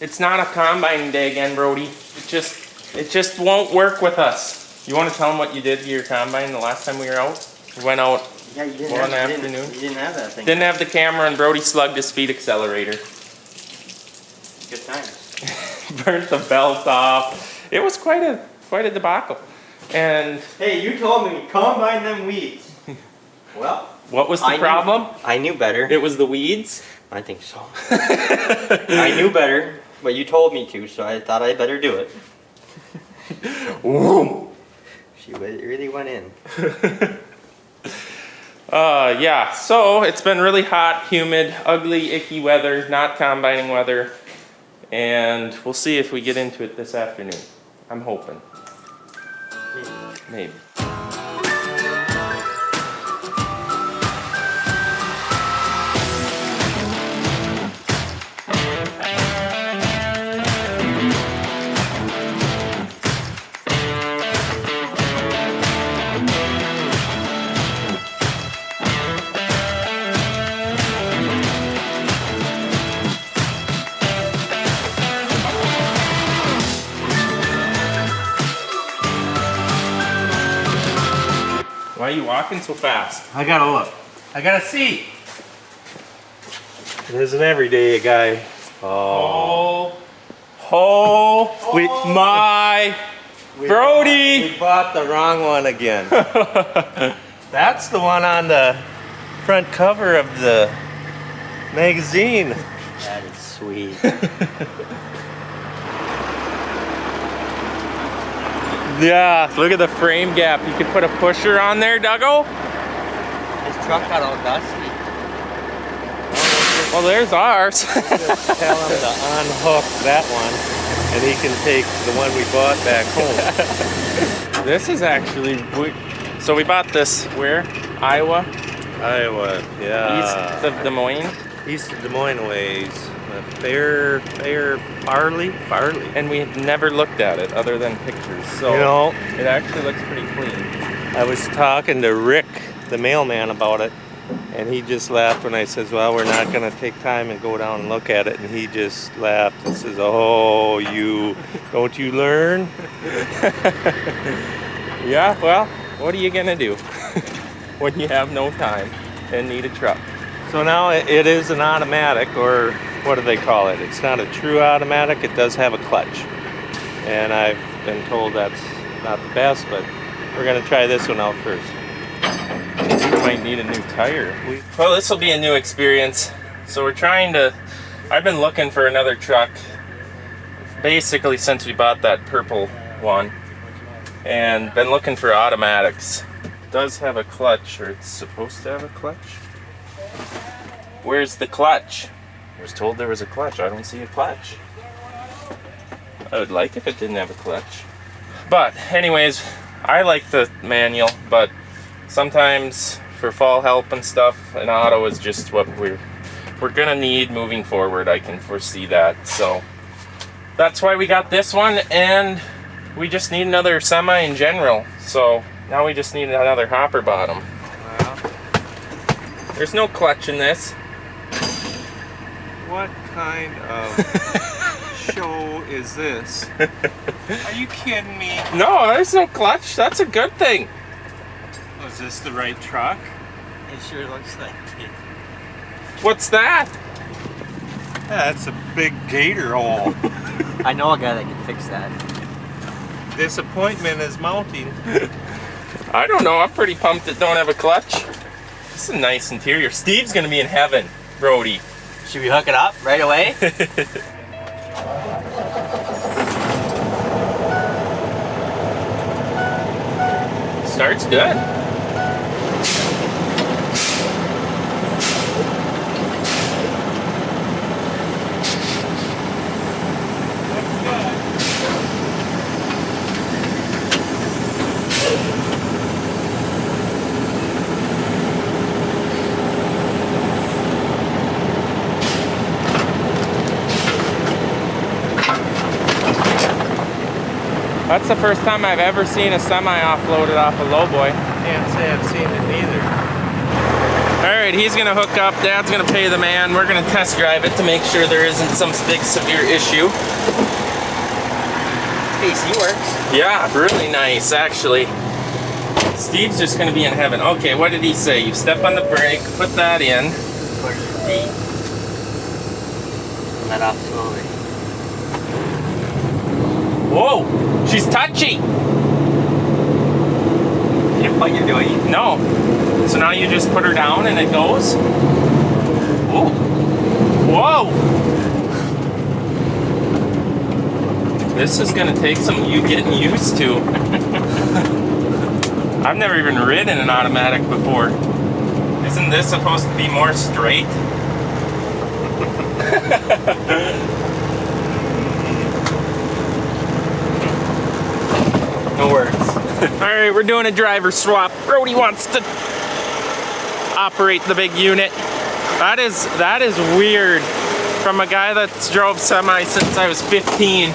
It's not a combining day again, Brody. It just won't work with us. You want to tell them what you did to your combine the last time we were out? We went out you didn't one afternoon. You didn't have that thing. Didn't have the camera, and Brody slugged his feed accelerator. Good times. Burnt the belt off. It was quite a debacle. And hey, you told me combine them weeds. Well, what was the problem? I knew better. It was the weeds? I think so. I knew better, but you told me to, so I thought I better do it. Ooh. She really went in. Yeah, so it's been really hot, humid, ugly, icky weather, not combining weather. And we'll see if we get into it this afternoon. I'm hoping. Maybe. Why are you walking so fast? I gotta look. I gotta see. It isn't every day a guy. Oh my Brody! We bought the wrong one again. That's the one on the front cover of the magazine. That is sweet. Yeah, look at the frame gap. You could put a pusher on there, Duggo. His truck got all dusty. Well, there's ours. Just tell him to unhook that one, and he can take the one we bought back home. This is actually, so we bought this where? Iowa? Iowa, yeah. East of Des Moines? East of Des Moines ways. Fair Farley? And we had never looked at it other than pictures, so you know, it actually looks pretty clean. I was talking to Rick, the mailman, about it, and he just laughed when I says, well, we're not going to take time and go down and look at it, and he just laughed and says, oh, don't you learn? Yeah, well, what are you going to do when you have no time and need a truck? So now it is an automatic, or what do they call it? It's not a true automatic, it does have a clutch. And I've been told that's not the best, but we're gonna try this one out first. We might need a new tire. Well, this will be a new experience. So I've been looking for another truck basically since we bought that purple one. And been looking for automatics. It does have a clutch, or it's supposed to have a clutch. Where's the clutch? I was told there was a clutch. I don't see a clutch. I would like if it didn't have a clutch. But anyways, I like the manual, but sometimes for fall help and stuff, an auto is just what we're gonna need moving forward. I can foresee that. So that's why we got this one, and we just need another semi in general. So now we just need another hopper bottom. There's no clutch in this. What kind of show is this? Are you kidding me? No, there's no clutch. That's a good thing. Was this the right truck? It sure looks like it. What's that? Yeah, that's a big gator hole. I know a guy that can fix that. Disappointment is mounting. I don't know. I'm pretty pumped it don't have a clutch. This is a nice interior. Steve's gonna be in heaven, Brody. Should we hook it up right away? Starts good. That's the first time I've ever seen a semi offloaded off a lowboy. Can't say I've seen it either. Alright, he's gonna hook up, Dad's gonna pay the man, we're gonna test drive it to make sure there isn't some big severe issue. AC works. Yeah, really nice actually. Steve's just gonna be in heaven. Okay, what did he say? You step on the brake, put that in. Push D. Let off slowly. Whoa, she's touchy. You know what you're doing? No. So now you just put her down and it goes. Whoa. Whoa. This is gonna take some you getting used to. I've never even ridden an automatic before. Isn't this supposed to be more straight? No words. Alright, we're doing a driver swap. Brody wants to operate the big unit. That is weird. From a guy that's drove semi since I was 15.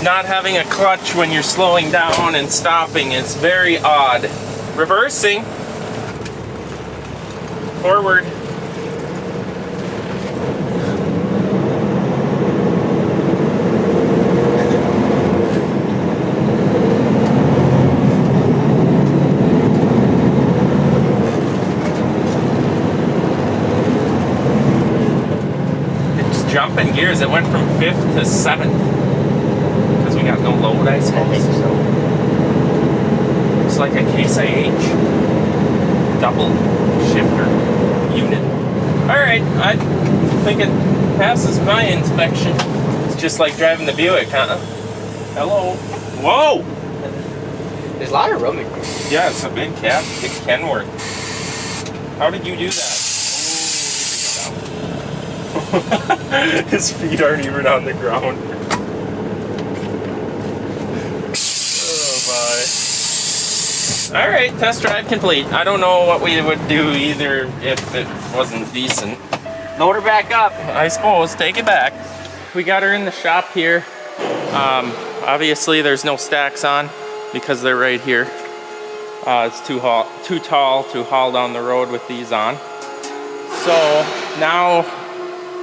Not having a clutch when you're slowing down and stopping is very odd. Reversing. Forward. It's jumping gears. It went from 5th to 7th. Because we got no load, I suppose. I think so. It's like a Case IH double shifter unit. Alright, I think it passes my inspection. It's just like driving the Buick, huh? Hello. Whoa! There's a lot of room in here. Yeah, it's a big cab. It can work. How did you do that? Oh, his feet aren't even on the ground. Alright, test drive complete. I don't know what we would do either if it wasn't decent. Load her back up. I suppose, take it back. We got her in the shop here. Obviously there's no stacks on because they're right here. It's too tall to haul down the road with these on. So now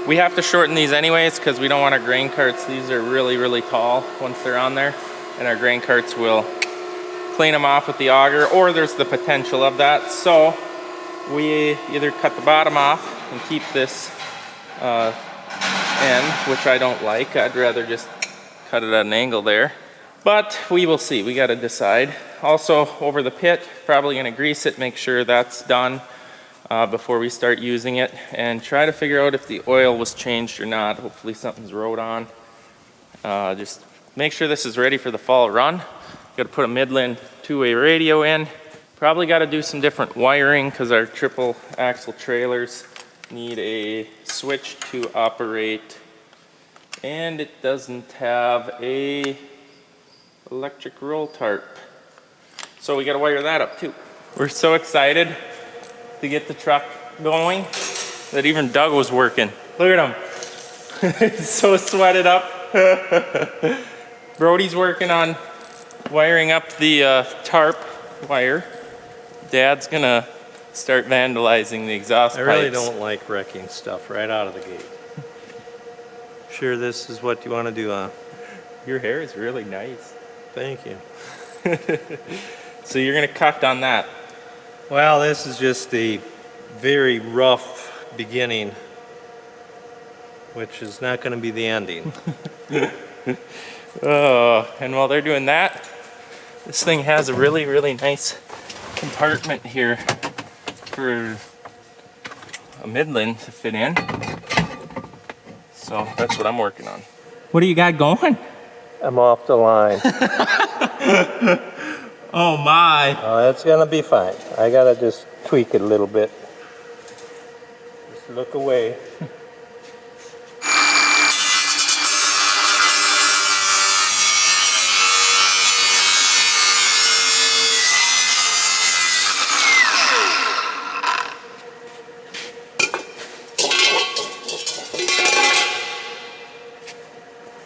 we have to shorten these anyways because we don't want our grain carts. These are really, really tall once they're on there. And our grain carts will clean them off with the auger, or there's the potential of that. So we either cut the bottom off and keep this end, which I don't like. I'd rather just cut it at an angle there. But we will see, we gotta decide. Also over the pit, probably gonna grease it, make sure that's done before we start using it, and try to figure out if the oil was changed or not. Hopefully something's rode on. Just make sure this is ready for the fall run. Got to put a Midland two-way radio in. Probably got to do some different wiring because our triple axle trailers need a switch to operate, and it doesn't have a electric roll tarp. So we got to wire that up too. We're so excited to get the truck going that even Doug was working. Look at him. He's so sweated up. Brody's working on wiring up the tarp wire. Dad's gonna start vandalizing the exhaust pipes. I really don't like wrecking stuff right out of the gate. Sure this is what you want to do, huh? Your hair is really nice. Thank you. So you're gonna cut on that. Well, this is just the very rough beginning, which is not going to be the ending. Oh, and while they're doing that, this thing has a really, really nice compartment here for a Midland to fit in. So that's what I'm working on. What do you got going? I'm off the line. Oh my. Oh, it's going to be fine. I got to just tweak it a little bit. Just look away.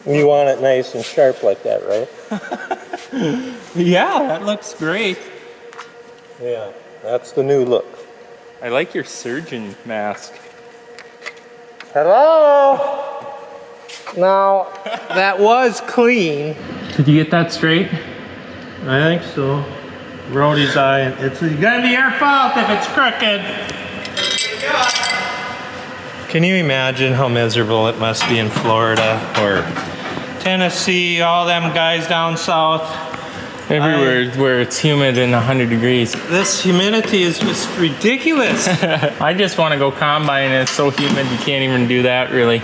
You want it nice and sharp like that, right? Yeah, that looks great. Yeah, that's the new look. I like your surgeon mask. Hello? Now, that was clean. Did you get that straight? I think so. Brody's eye. It's gonna be your fault if it's crooked. Can you imagine how miserable it must be in Florida or Tennessee, all them guys down south? Everywhere where it's humid and 100 degrees. This humidity is just ridiculous. I just want to go combine and it's so humid you can't even do that really.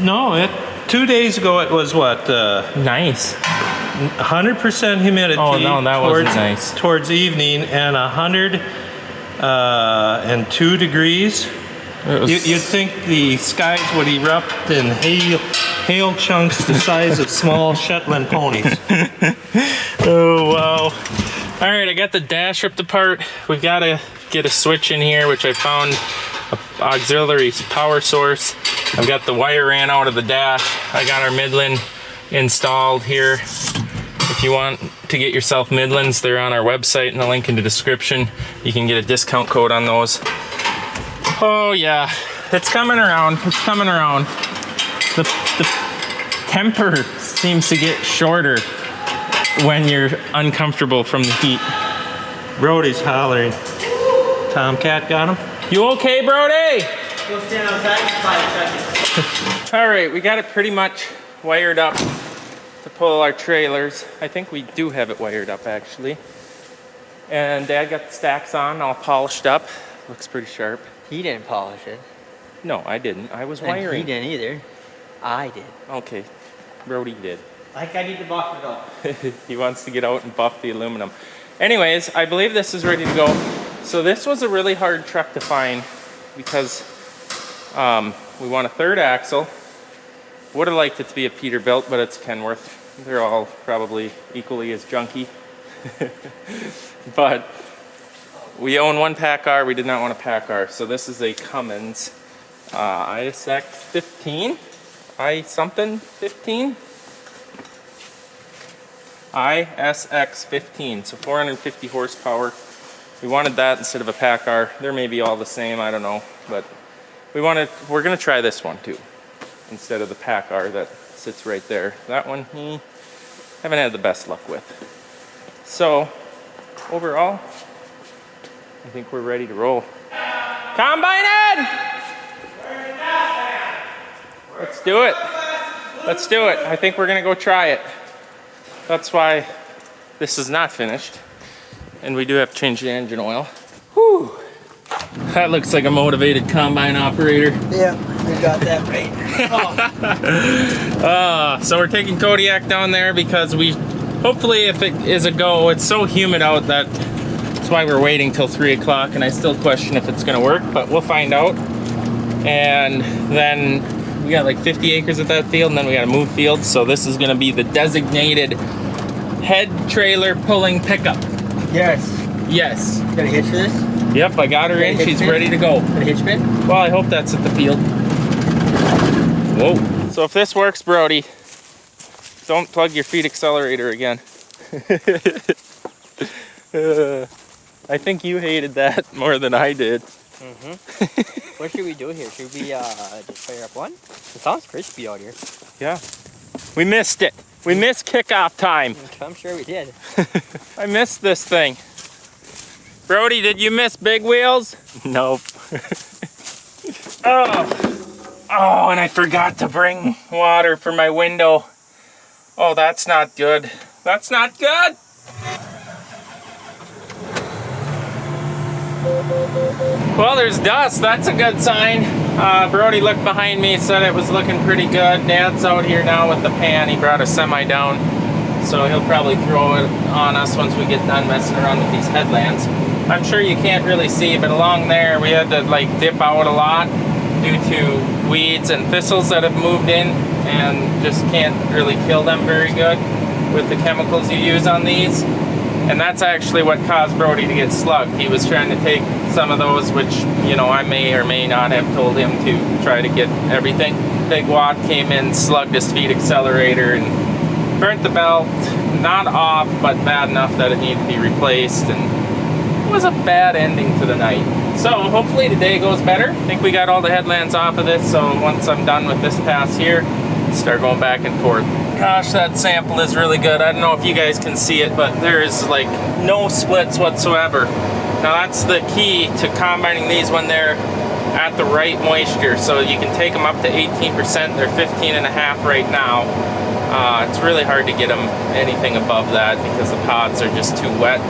No, 2 days ago it was what? Nice. 100% humidity. Oh no, that wasn't nice. Towards evening and 102 degrees. You'd think the skies would erupt in hail chunks the size of small Shetland ponies. Oh wow. All right, I got the dash ripped apart. We gotta get a switch in here, which I found an auxiliary power source. I've got the wire ran out of the dash. I got our Midland installed here. If you want to get yourself Midlands, they're on our website in the link in the description. You can get a discount code on those. Oh yeah, it's coming around, it's coming around. The temper seems to get shorter when you're uncomfortable from the heat. Brody's hollering. Tomcat got him? You okay, Brody? Go stand outside for 5 seconds. All right, we got it pretty much wired up to pull our trailers. I think we do have it wired up actually. And Dad got the stacks on, all polished up. Looks pretty sharp. He didn't polish it. No, I didn't. I was And wiring. he didn't either. I did. Okay, Brody did. Like I need to buff it up. He wants to get out and buff the aluminum. Anyways, I believe this is ready to go. So this was a really hard truck to find because we want a third axle. Would have liked it to be a Peterbilt, but it's Kenworth. They're all probably equally as junky. But we own one PACCAR. We did not want a PACCAR. So this is a Cummins ISX 15. I-something 15? ISX 15, so 450 horsepower. We wanted that instead of a PACCAR. They may be all the same, I don't know, but we're gonna try this one too, instead of the PACCAR that sits right there. That one, haven't had the best luck with. So, overall, I think we're ready to roll. Combine Ed! Let's do it. Let's do it. I think we're gonna go try it. That's why this is not finished. And we do have to change the engine oil. Whew. That looks like a motivated combine operator. Yeah, we got that right. So we're taking Kodiak down there because hopefully if it is a go, it's so humid out that's why we're waiting till 3 o'clock and I still question if it's gonna work, but we'll find out. And then we got like 50 acres at that field and then we gotta move fields. So this is gonna be the designated head trailer pulling pickup. Yes. Yes. Got a hitch for this? Yep, I got her in, she's ready to go. Got a hitch pin? Well, I hope that's at the field. Whoa. So if this works, Brody, don't plug your feet accelerator again. I think you hated that more than I did. Mm-hmm. What should we do here? Should we just fire up one? It sounds crispy out here. Yeah. We missed it. We missed kickoff time. I'm sure we did. I missed this thing. Brody, did you miss big wheels? Nope. Oh, and I forgot to bring water for my window. Oh, that's not good. That's not good. Well, there's dust. That's a good sign. Brody looked behind me, said it was looking pretty good. Dad's out here now with the pan. He brought a semi down, so he'll probably throw it on us once we get done messing around with these headlands. I'm sure you can't really see, but along there we had to like dip out a lot due to weeds and thistles that have moved in and just can't really kill them very good with the chemicals you use on these. And that's actually what caused Brody to get slugged. He was trying to take some of those, which, you know, I may or may not have told him to try to get everything. Big wad came in, slugged his feed accelerator, and burnt the belt. Not off, but bad enough that it needed to be replaced. And it was a bad ending to the night. So hopefully today goes better. I think we got all the headlands off of this, so once I'm done with this pass here, start going back and forth. Gosh, that sample is really good. I don't know if you guys can see it, but there is like no splits whatsoever. Now that's the key to combining these when they're at the right moisture. So you can take them up to 18%. They're 15.5 right now. It's really hard to get them anything above that because the pods are just too wet.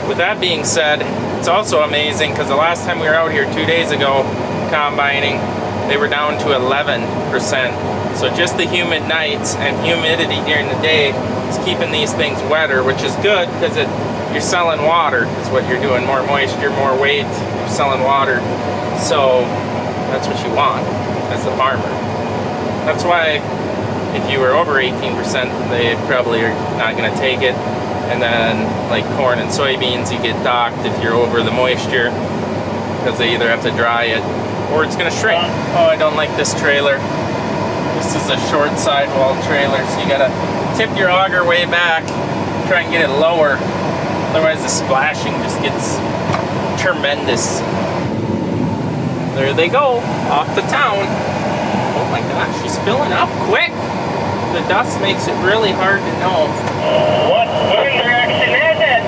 With that being said, it's also amazing because the last time we were out here 2 days ago combining, they were down to 11%. So just the humid nights and humidity during the day is keeping these things wetter, which is good because you're selling water is what you're doing. More moisture, more weight, you're selling water. So that's what you want as the farmer. That's why if you were over 18%, they probably are not going to take it. And then like corn and soybeans, you get docked if you're over the moisture because they either have to dry it or it's going to shrink. Oh, I don't like this trailer. This is a short sidewall trailer, so you got to tip your auger way back, try and get it lower. Otherwise the splashing just gets tremendous. There they go, off to town. Oh my gosh, she's filling up quick. The dust makes it really hard to know. What wind direction is it?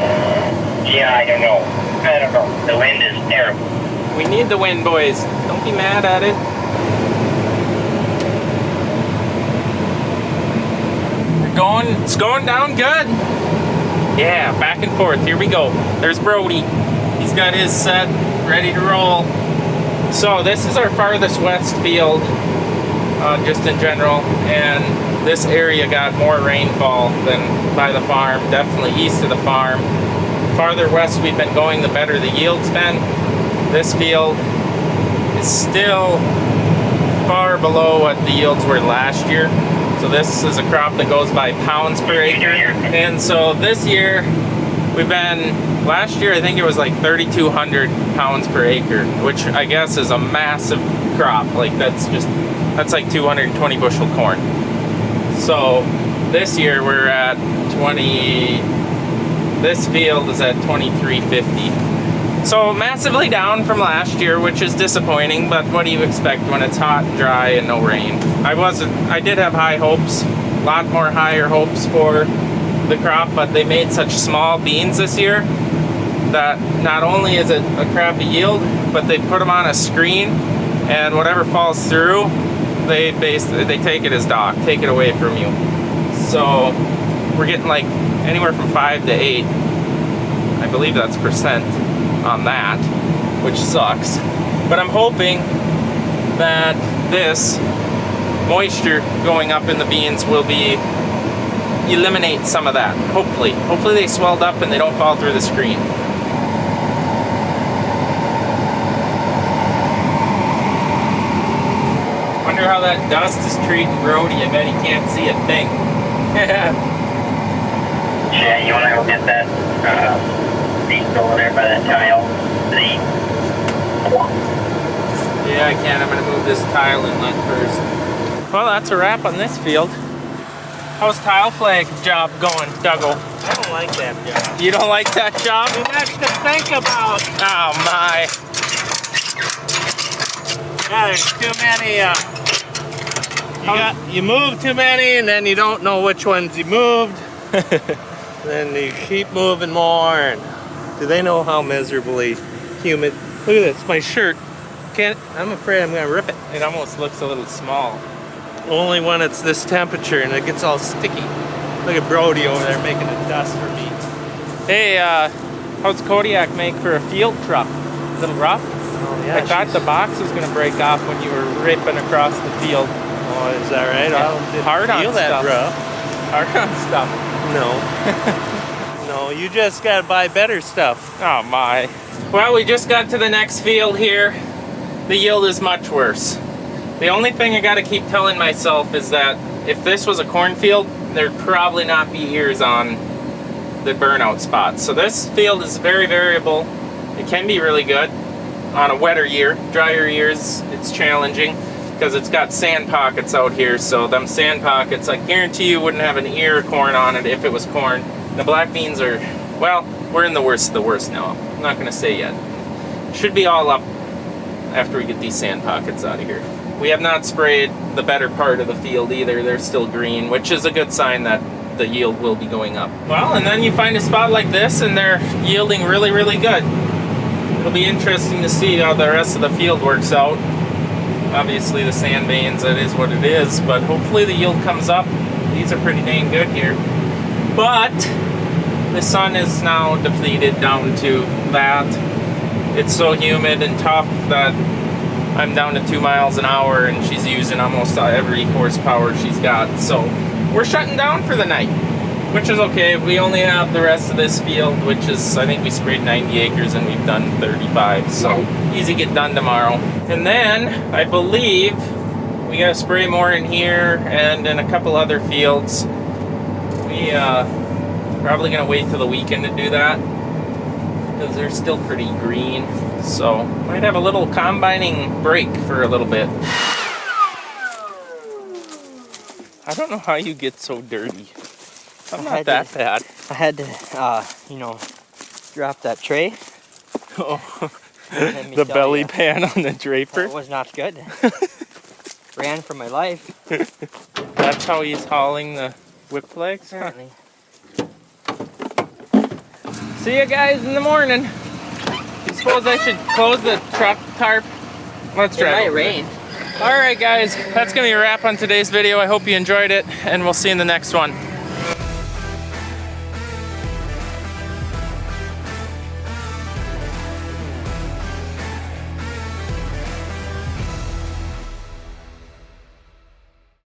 Yeah, I don't know. The wind is terrible. We need the wind, boys. Don't be mad at it. It's going down good. Yeah, back and forth. Here we go. There's Brody. He's got his set, ready to roll. So this is our farthest west field, just in general, and this area got more rainfall than by the farm, definitely east of the farm. Farther west we've been going, the better the yield's been. This field is still far below what the yields were last year. So this is a crop that goes by pounds per acre. And so this year, last year I think it was like 3,200 pounds per acre, which I guess is a massive crop. Like that's like 220 bushel corn. So this year we're at this field is at 2,350. So massively down from last year, which is disappointing, but what do you expect when it's hot, dry, and no rain? I did have high hopes, a lot more higher hopes for the crop, but they made such small beans this year that not only is it a crappy yield, but they put them on a screen, and whatever falls through, they take it as dock, take it away from you. So we're getting like anywhere from 5 to 8, I believe that's percent on that, which sucks. But I'm hoping that this moisture going up in the beans will eliminate some of that. Hopefully they swelled up and they don't fall through the screen. Wonder how that dust is treating Brody. I bet he can't see a thing. Yeah, you wanna go get that beast over there by that tile? Yeah, I can. I'm gonna move this tile inlet first. Well, that's a wrap on this field. How's tile flag job going, Dougal? I don't like that job. You don't like that job? Too much to think about. Oh my. Yeah, there's too many. You move too many, and then you don't know which ones you moved. Then you keep moving more. And do they know how miserably humid? Look at this, my shirt. I'm afraid I'm gonna rip it. It almost looks a little small. Only when it's this temperature and it gets all sticky. Look at Brody over there making a dust for me. Hey, how's Kodiak make for a field truck? A little rough? Oh yeah. I thought the box was gonna break off when you were ripping across the field. Oh, is that right? Yeah. I didn't Hard on feel that stuff. rough. Hard on stuff. No. No, you just gotta buy better stuff. Oh my. Well, we just got to the next field here. The yield is much worse. The only thing I gotta keep telling myself is that if this was a cornfield, there'd probably not be ears on the burnout spots. So this field is very variable. It can be really good on a wetter year. Drier years, it's challenging because it's got sand pockets out here. So them sand pockets, I guarantee you wouldn't have an ear of corn on it if it was corn. The black beans are, well, we're in the worst of the worst now. I'm not gonna say yet. should be all up after we get these sand pockets out of here. We have not sprayed the better part of the field either. They're still green, which is a good sign that the yield will be going up. Well, and then you find a spot like this and they're yielding really, really good. It'll be interesting to see how the rest of the field works out. Obviously the sand veins, that is what it is, but hopefully the yield comes up. These are pretty dang good here. But the sun is now depleted down to that. It's so humid and tough that I'm down to 2 miles an hour and she's using almost every horsepower she's got. So we're shutting down for the night, which is okay. We only have the rest of this field, which is, I think we sprayed 90 acres and we've done 35. So easy get done tomorrow. And then I believe we gotta spray more in here and in a couple other fields. We probably gonna wait till the weekend to do that because they're still pretty green. So might have a little combining break for a little bit. I don't know how you get so dirty. I'm not that bad. I had to, drop that tray. Oh, the belly pan on the draper. That was not good. Ran for my life. That's how he's hauling the whip legs? Apparently. See you guys in the morning. I suppose I should close the truck tarp. Let's drive. It might rain. Alright guys, that's going to be a wrap on today's video. I hope you enjoyed it, and we'll see you in the next one.